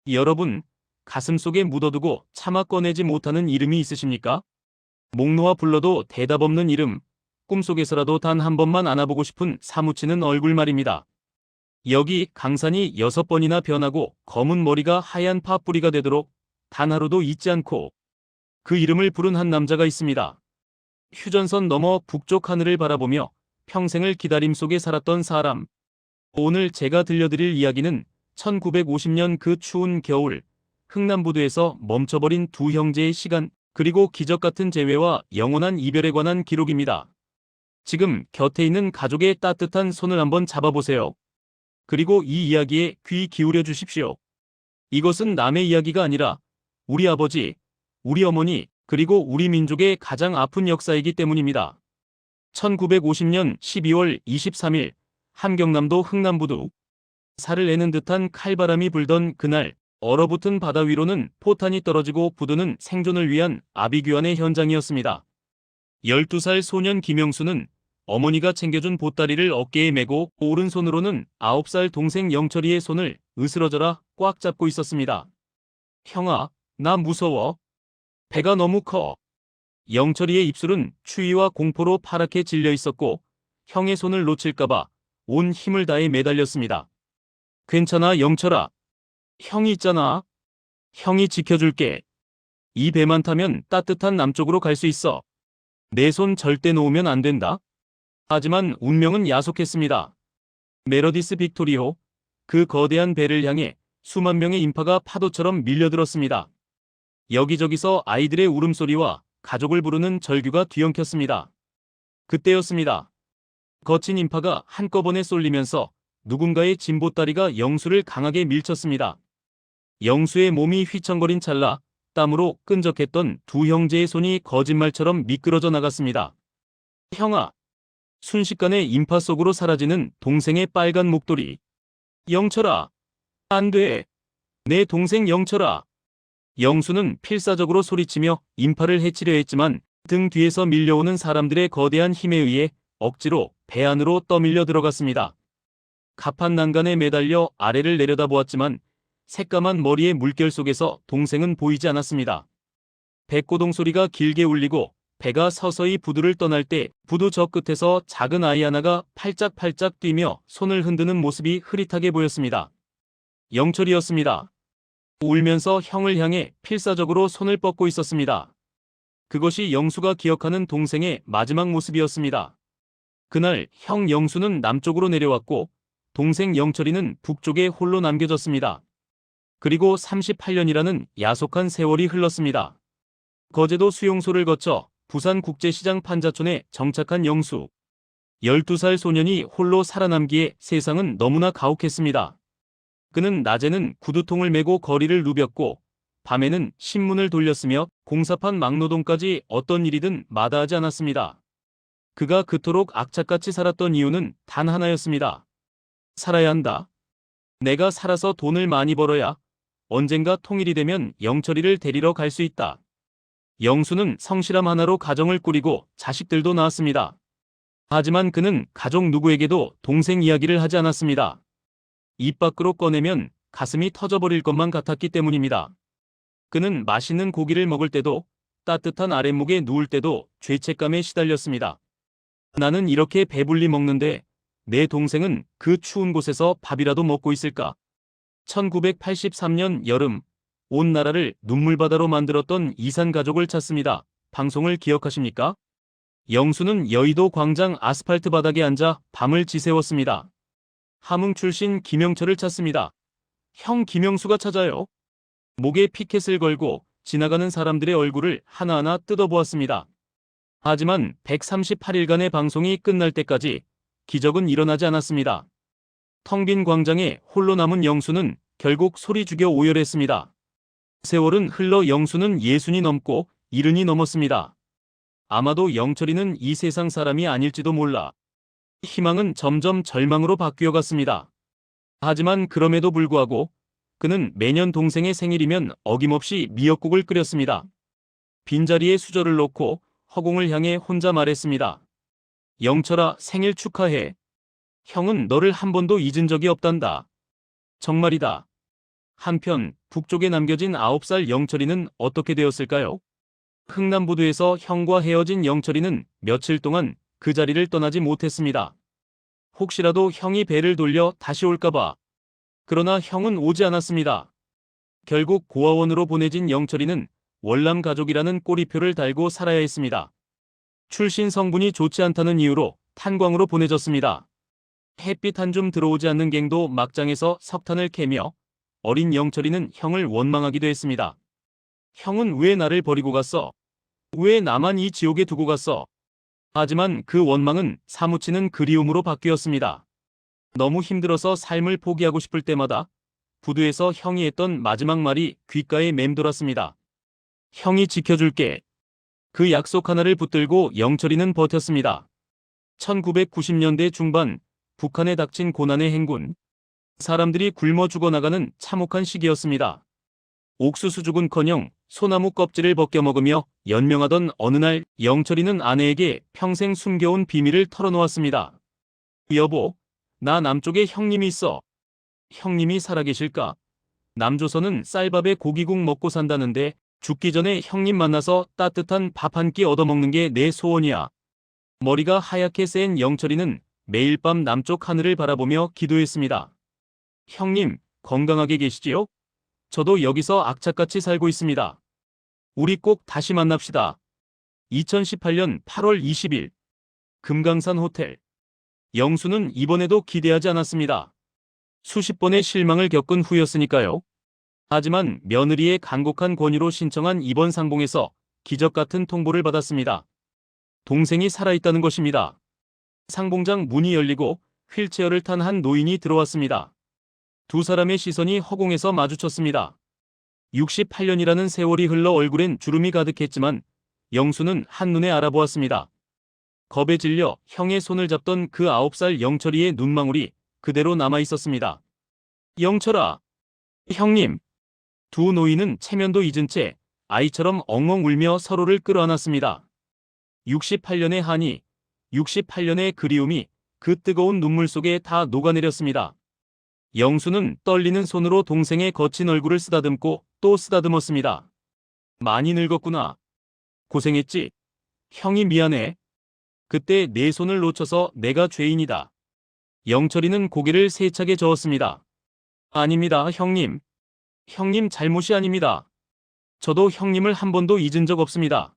여러분, 가슴속에 묻어두고 차마 꺼내지 못하는 이름이 있으십니까? 목 놓아 불러도 대답 없는 이름, 꿈속에서라도 단 한 번만 안아보고 싶은 사무치는 얼굴 말입니다. 여기 강산이 6번이나 변하고 검은 머리가 하얀 파뿌리가 되도록 단 하루도 잊지 않고 그 이름을 부른 한 남자가 있습니다. 휴전선 너머 북쪽 하늘을 바라보며 평생을 기다림 속에 살았던 사람. 오늘 제가 들려드릴 이야기는 1950년 그 추운 겨울, 흥남부두에서 멈춰버린 두 형제의 시간, 그리고 기적 같은 재회와 영원한 이별에 관한 기록입니다. 지금 곁에 있는 가족의 따뜻한 손을 한번 잡아보세요. 그리고 이 이야기에 귀 기울여 주십시오. 이것은 남의 이야기가 아니라 우리 아버지, 우리 어머니, 그리고 우리 민족의 가장 아픈 역사이기 때문입니다. 1950년 12월 23일, 함경남도 흥남부두. 살을 내는 듯한 칼바람이 불던 그날, 얼어붙은 바다 위로는 포탄이 떨어지고 부두는 생존을 위한 아비규환의 현장이었습니다. 12살 소년 김영수는 어머니가 챙겨준 보따리를 어깨에 메고 오른손으로는 9살 동생 영철이의 손을 으스러져라 꽉 잡고 있었습니다. 형아, 나 무서워. 배가 너무 커. 영철이의 입술은 추위와 공포로 파랗게 질려 있었고 형의 손을 놓칠까봐 온 힘을 다해 매달렸습니다. 괜찮아, 영철아. 형이 있잖아. 형이 지켜줄게. 이 배만 타면 따뜻한 남쪽으로 갈 수 있어. 내 손 절대 놓으면 안 된다. 하지만 운명은 야속했습니다. 메러디스 빅토리호, 그 거대한 배를 향해 수만 명의 인파가 파도처럼 밀려들었습니다. 여기저기서 아이들의 울음소리와 가족을 부르는 절규가 뒤엉켰습니다. 그때였습니다. 거친 인파가 한꺼번에 쏠리면서 누군가의 진보다리가 영수를 강하게 밀쳤습니다. 영수의 몸이 휘청거린 찰나 땀으로 끈적했던 두 형제의 손이 거짓말처럼 미끄러져 나갔습니다. 형아! 순식간에 인파 속으로 사라지는 동생의 빨간 목도리. 영철아! 안 돼! 내 동생 영철아! 영수는 필사적으로 소리치며 인파를 해치려 했지만 등 뒤에서 밀려오는 사람들의 거대한 힘에 의해 억지로 배 안으로 떠밀려 들어갔습니다. 가판 난간에 매달려 아래를 내려다보았지만 새까만 머리의 물결 속에서 동생은 보이지 않았습니다. 배고동 소리가 길게 울리고 배가 서서히 부두를 떠날 때 부두 저 끝에서 작은 아이 하나가 팔짝팔짝 뛰며 손을 흔드는 모습이 흐릿하게 보였습니다. 영철이었습니다. 울면서 형을 향해 필사적으로 손을 뻗고 있었습니다. 그것이 영수가 기억하는 동생의 마지막 모습이었습니다. 그날 형 영수는 남쪽으로 내려왔고 동생 영철이는 북쪽에 홀로 남겨졌습니다. 그리고 38년이라는 야속한 세월이 흘렀습니다. 거제도 수용소를 거쳐 부산국제시장 판자촌에 정착한 영수. 12살 소년이 홀로 살아남기에 세상은 너무나 가혹했습니다. 그는 낮에는 구두통을 메고 거리를 누볐고 밤에는 신문을 돌렸으며 공사판 막노동까지 어떤 일이든 마다하지 않았습니다. 그가 그토록 악착같이 살았던 이유는 단 하나였습니다. 살아야 한다. 내가 살아서 돈을 많이 벌어야 언젠가 통일이 되면 영철이를 데리러 갈 수 있다. 영수는 성실함 하나로 가정을 꾸리고 자식들도 낳았습니다. 하지만 그는 가족 누구에게도 동생 이야기를 하지 않았습니다. 입 밖으로 꺼내면 가슴이 터져버릴 것만 같았기 때문입니다. 그는 맛있는 고기를 먹을 때도 따뜻한 아랫목에 누울 때도 죄책감에 시달렸습니다. 나는 이렇게 배불리 먹는데 내 동생은 그 추운 곳에서 밥이라도 먹고 있을까? 1983년 여름, 온 나라를 눈물바다로 만들었던 이산 가족을 찾습니다. 방송을 기억하십니까? 영수는 여의도 광장 아스팔트 바닥에 앉아 밤을 지새웠습니다. 함흥 출신 김영철을 찾습니다. 형 김영수가 찾아요. 목에 피켓을 걸고 지나가는 사람들의 얼굴을 하나하나 뜯어보았습니다. 하지만 138일간의 방송이 끝날 때까지 기적은 일어나지 않았습니다. 텅 빈 광장에 홀로 남은 영수는 결국 소리 죽여 오열했습니다. 세월은 흘러 영수는 60이 넘고 70이 넘었습니다. 아마도 영철이는 이 세상 사람이 아닐지도 몰라. 희망은 점점 절망으로 바뀌어 갔습니다. 하지만 그럼에도 불구하고 그는 매년 동생의 생일이면 어김없이 미역국을 끓였습니다. 빈자리에 수저를 놓고 허공을 향해 혼자 말했습니다. 영철아, 생일 축하해. 형은 너를 한 번도 잊은 적이 없단다. 정말이다. 한편 북쪽에 남겨진 9살 영철이는 어떻게 되었을까요? 흥남부두에서 형과 헤어진 영철이는 며칠 동안 그 자리를 떠나지 못했습니다. 혹시라도 형이 배를 돌려 다시 올까봐. 그러나 형은 오지 않았습니다. 결국 고아원으로 보내진 영철이는 월남 가족이라는 꼬리표를 달고 살아야 했습니다. 출신 성분이 좋지 않다는 이유로 탄광으로 보내졌습니다. 햇빛 한 줌 들어오지 않는 갱도 막장에서 석탄을 캐며 어린 영철이는 형을 원망하기도 했습니다. 형은 왜 나를 버리고 갔어? 왜 나만 이 지옥에 두고 갔어? 하지만 그 원망은 사무치는 그리움으로 바뀌었습니다. 너무 힘들어서 삶을 포기하고 싶을 때마다 부두에서 형이 했던 마지막 말이 귓가에 맴돌았습니다. 형이 지켜줄게. 그 약속 하나를 붙들고 영철이는 버텼습니다. 1990년대 중반 북한에 닥친 고난의 행군. 사람들이 굶어 죽어나가는 참혹한 시기였습니다. 옥수수죽은커녕 소나무 껍질을 벗겨 먹으며 연명하던 어느 날 영철이는 아내에게 평생 숨겨온 비밀을 털어놓았습니다. 여보, 나 남쪽에 형님이 있어. 형님이 살아계실까? 남조선은 쌀밥에 고기국 먹고 산다는데 죽기 전에 형님 만나서 따뜻한 밥 한 끼 얻어먹는 게 내 소원이야. 머리가 하얗게 센 영철이는 매일 밤 남쪽 하늘을 바라보며 기도했습니다. 형님, 건강하게 계시지요? 저도 여기서 악착같이 살고 있습니다. 우리 꼭 다시 만납시다. 2018년 8월 20일 금강산 호텔. 영수는 이번에도 기대하지 않았습니다. 수십 번의 실망을 겪은 후였으니까요. 하지만 며느리의 간곡한 권유로 신청한 이번 상봉에서 기적 같은 통보를 받았습니다. 동생이 살아있다는 것입니다. 상봉장 문이 열리고 휠체어를 탄 한 노인이 들어왔습니다. 두 사람의 시선이 허공에서 마주쳤습니다. 68년이라는 세월이 흘러 얼굴엔 주름이 가득했지만 영수는 한눈에 알아보았습니다. 겁에 질려 형의 손을 잡던 그 9살 영철이의 눈망울이 그대로 남아있었습니다. 영철아, 형님. 두 노인은 체면도 잊은 채 아이처럼 엉엉 울며 서로를 끌어안았습니다. 68년의 한이, 68년의 그리움이 그 뜨거운 눈물 속에 다 녹아내렸습니다. 영수는 떨리는 손으로 동생의 거친 얼굴을 쓰다듬고 또 쓰다듬었습니다. 많이 늙었구나. 고생했지? 형이 미안해. 그때 내 손을 놓쳐서 내가 죄인이다. 영철이는 고개를 세차게 저었습니다. 아닙니다, 형님. 형님 잘못이 아닙니다. 저도 형님을 한 번도 잊은 적 없습니다.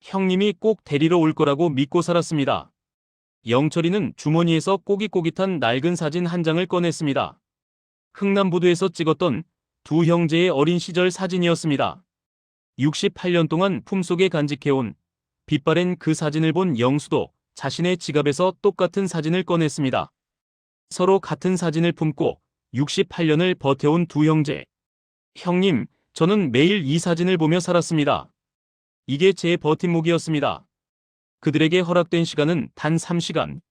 형님이 꼭 데리러 올 거라고 믿고 살았습니다. 영철이는 주머니에서 꼬깃꼬깃한 낡은 사진 한 장을 꺼냈습니다. 흥남부두에서 찍었던 두 형제의 어린 시절 사진이었습니다. 68년 동안 품속에 간직해온 빛바랜 그 사진을 본 영수도 자신의 지갑에서 똑같은 사진을 꺼냈습니다. 서로 같은 사진을 품고 68년을 버텨온 두 형제. 형님, 저는 매일 이 사진을 보며 살았습니다. 이게 제 버팀목이었습니다. 그들에게 허락된 시간은 단 3시간.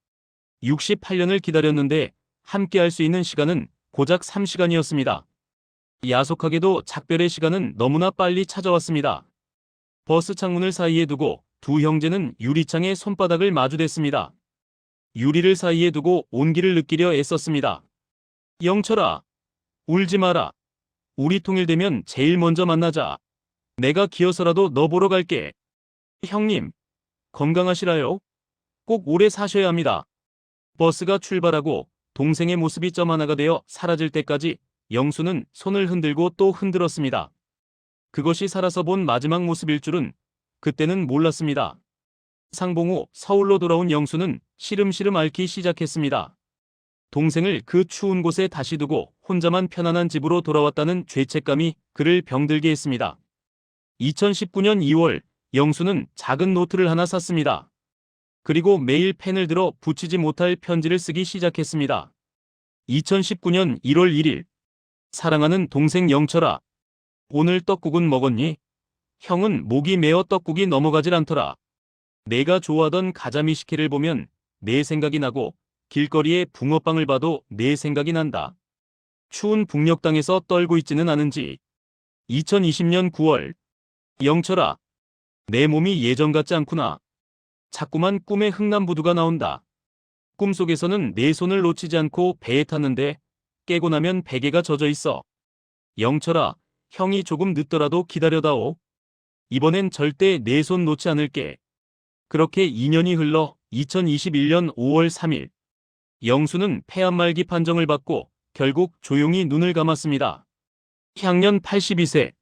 68년을 기다렸는데 함께 할 수 있는 시간은 고작 3시간이었습니다. 야속하게도 작별의 시간은 너무나 빨리 찾아왔습니다. 버스 창문을 사이에 두고 두 형제는 유리창에 손바닥을 마주댔습니다. 유리를 사이에 두고 온기를 느끼려 애썼습니다. 영철아, 울지 마라. 우리 통일되면 제일 먼저 만나자. 내가 기어서라도 너 보러 갈게. 형님, 건강하시라요. 꼭 오래 사셔야 합니다. 버스가 출발하고 동생의 모습이 점 하나가 되어 사라질 때까지 영수는 손을 흔들고 또 흔들었습니다. 그것이 살아서 본 마지막 모습일 줄은 그때는 몰랐습니다. 상봉 후 서울로 돌아온 영수는 시름시름 앓기 시작했습니다. 동생을 그 추운 곳에 다시 두고 혼자만 편안한 집으로 돌아왔다는 죄책감이 그를 병들게 했습니다. 2019년 2월 영수는 작은 노트를 하나 샀습니다. 그리고 매일 펜을 들어 붙이지 못할 편지를 쓰기 시작했습니다. 2019년 1월 1일 사랑하는 동생 영철아, 오늘 떡국은 먹었니? 형은 목이 메어 떡국이 넘어가질 않더라. 내가 좋아하던 가자미식회를 보면 내 생각이 나고 길거리에 붕어빵을 봐도 내 생각이 난다. 추운 북녘 땅에서 떨고 있지는 않은지. 2020년 9월 영철아, 내 몸이 예전 같지 않구나. 자꾸만 꿈에 흥남부두가 나온다. 꿈속에서는 내 손을 놓치지 않고 배에 탔는데 깨고 나면 베개가 젖어 있어. 영철아, 형이 조금 늦더라도 기다려다오. 이번엔 절대 내 손 놓지 않을게. 그렇게 2년이 흘러 2021년 5월 3일, 영수는 폐암 말기 판정을 받고 결국 조용히 눈을 감았습니다. 향년 82세.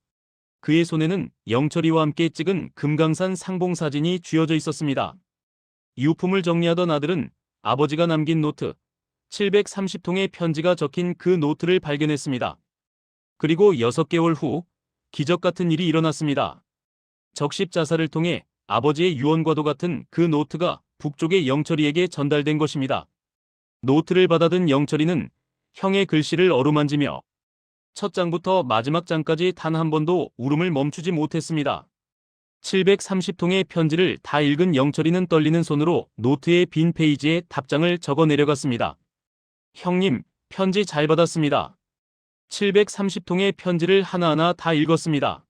그의 손에는 영철이와 함께 찍은 금강산 상봉 사진이 쥐어져 있었습니다. 유품을 정리하던 아들은 아버지가 남긴 노트, 730통의 편지가 적힌 그 노트를 발견했습니다. 그리고 6개월 후 기적 같은 일이 일어났습니다. 적십 자사를 통해 아버지의 유언과도 같은 그 노트가 북쪽의 영철이에게 전달된 것입니다. 노트를 받아든 영철이는 형의 글씨를 어루만지며 첫 장부터 마지막 장까지 단 한 번도 울음을 멈추지 못했습니다. 730통의 편지를 다 읽은 영철이는 떨리는 손으로 노트의 빈 페이지에 답장을 적어 내려갔습니다. 형님, 편지 잘 받았습니다. 730통의 편지를 하나하나 다 읽었습니다.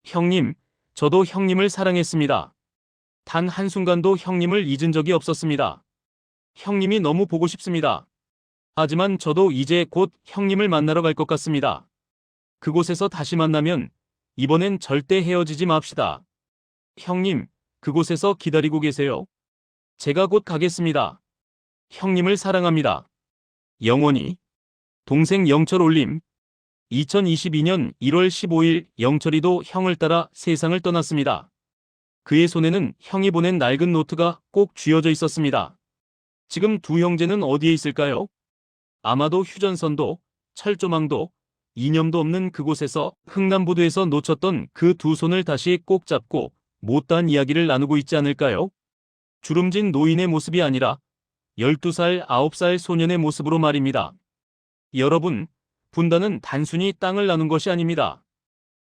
형님, 저도 형님을 사랑했습니다. 단 한순간도 형님을 잊은 적이 없었습니다. 형님이 너무 보고 싶습니다. 하지만 저도 이제 곧 형님을 만나러 갈 것 같습니다. 그곳에서 다시 만나면 이번엔 절대 헤어지지 맙시다. 형님, 그곳에서 기다리고 계세요. 제가 곧 가겠습니다. 형님을 사랑합니다. 영원히. 동생 영철 올림. 2022년 1월 15일 영철이도 형을 따라 세상을 떠났습니다. 그의 손에는 형이 보낸 낡은 노트가 꼭 쥐어져 있었습니다. 지금 두 형제는 어디에 있을까요? 아마도 휴전선도, 철조망도, 이념도 없는 그곳에서 흥남부두에서 놓쳤던 그 두 손을 다시 꼭 잡고 못다한 이야기를 나누고 있지 않을까요? 주름진 노인의 모습이 아니라 12살, 9살 소년의 모습으로 말입니다. 여러분, 분단은 단순히 땅을 나눈 것이 아닙니다.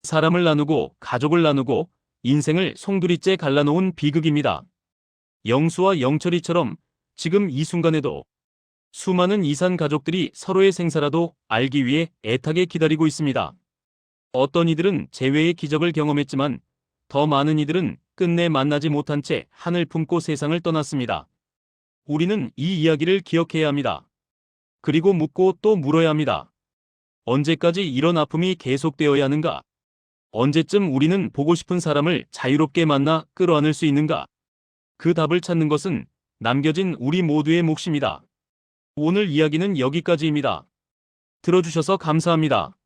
사람을 나누고 가족을 나누고 인생을 송두리째 갈라놓은 비극입니다. 영수와 영철이처럼 지금 이 순간에도 수많은 이산 가족들이 서로의 생사라도 알기 위해 애타게 기다리고 있습니다. 어떤 이들은 재회의 기적을 경험했지만 더 많은 이들은 끝내 만나지 못한 채 한을 품고 세상을 떠났습니다. 우리는 이 이야기를 기억해야 합니다. 그리고 묻고 또 물어야 합니다. 언제까지 이런 아픔이 계속되어야 하는가? 언제쯤 우리는 보고 싶은 사람을 자유롭게 만나 끌어안을 수 있는가? 그 답을 찾는 것은 남겨진 우리 모두의 몫입니다. 오늘 이야기는 여기까지입니다. 들어주셔서 감사합니다.